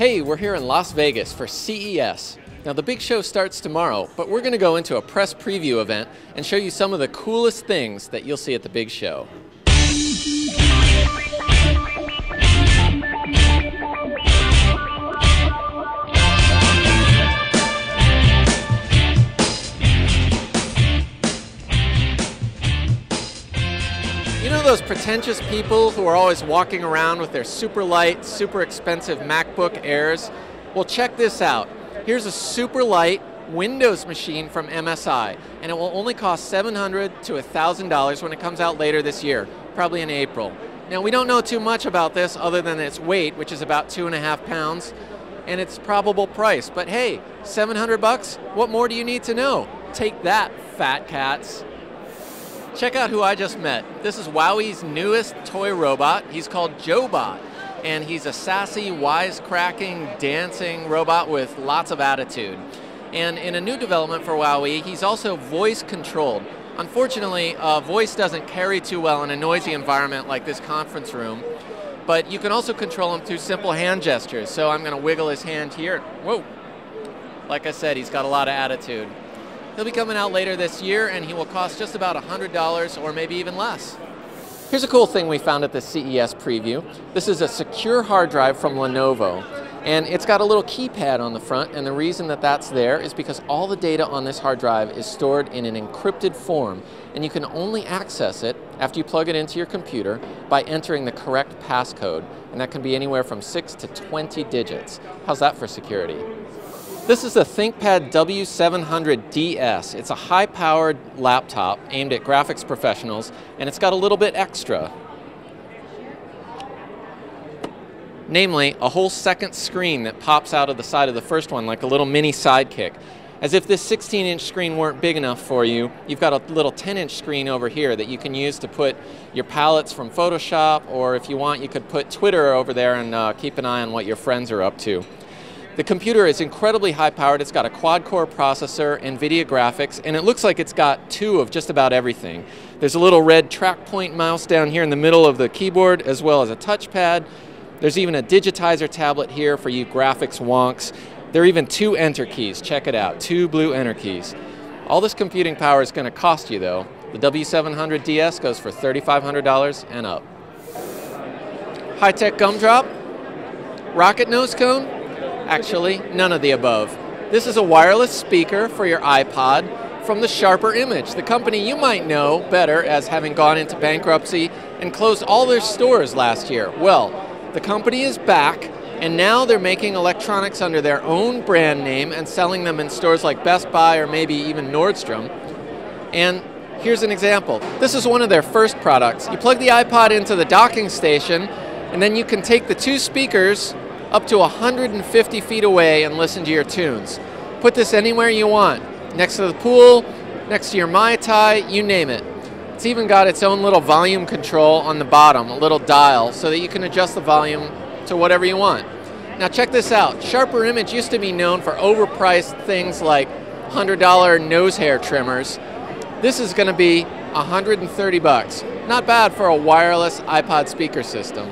Hey, we're here in Las Vegas for CES. Now the big show starts tomorrow, but we're going to go into a press preview event and show you some of the coolest things that you'll see at the big show. You know those pretentious people who are always walking around with their Superlite, super expensive MacBook Airs? Well, check this out. Here's a Superlite Windows machine from MSI, and it will only cost $700 to $1,000 when it comes out later this year, probably in April. Now, we don't know too much about this other than its weight, which is about 2.5 pounds, and its probable price. But hey, 700 bucks? What more do you need to know? Take that, fat cats. Check out who I just met. This is WowWee's newest toy robot. He's called JoeBa, and he's a sassy, wisecracking, dancing robot with lots of attitude. And in a new development for WowWee, he's also voice controlled. Unfortunately, voice doesn't carry too well in a noisy environment like this conference room, but you can also control him through simple hand gestures. So I'm going to wiggle his hand here. Whoa! Like I said, he's got a lot of attitude. He'll be coming out later this year, and he will cost just about $100 or maybe even less. Here's a cool thing we found at the CES preview. This is a secure hard drive from Lenovo, and it's got a little keypad on the front, and the reason that that's there is because all the data on this hard drive is stored in an encrypted form, and you can only access it after you plug it into your computer by entering the correct passcode, and that can be anywhere from 6 to 20 digits. How's that for security? This is the Thinkpad W700DS. It's a high-powered laptop aimed at graphics professionals, and it's got a little bit extra. Namely, a whole second screen that pops out of the side of the first one like a little mini sidekick. As if this 16-inch screen weren't big enough for you, you've got a little 10-inch screen over here that you can use to put your palettes from Photoshop, or if you want, you could put Twitter over there and keep an eye on what your friends are up to. The computer is incredibly high-powered. It's got a quad-core processor, NVIDIA graphics, and it looks like it's got two of just about everything. There's a little red track point mouse down here in the middle of the keyboard, as well as a touchpad. There's even a digitizer tablet here for you graphics wonks. There are even two enter keys. Check it out, two blue enter keys. All this computing power is going to cost you, though. The W700DS goes for $3,500 and up. High-tech gumdrop? Rocket nose cone? Actually, none of the above. This is a wireless speaker for your iPod from the Sharper Image, the company you might know better as having gone into bankruptcy and closed all their stores last year. Well, the company is back, and now they're making electronics under their own brand name and selling them in stores like Best Buy or maybe even Nordstrom. And here's an example. This is one of their first products. You plug the iPod into the docking station, and then you can take the two speakers up to 150 feet away and listen to your tunes. Put this anywhere you want, next to the pool, next to your Mai Tai, you name it. It's even got its own little volume control on the bottom, a little dial, so that you can adjust the volume to whatever you want. Now check this out. Sharper Image used to be known for overpriced things like $100 nose hair trimmers. This is going to be $130 bucks. Not bad for a wireless iPod speaker system.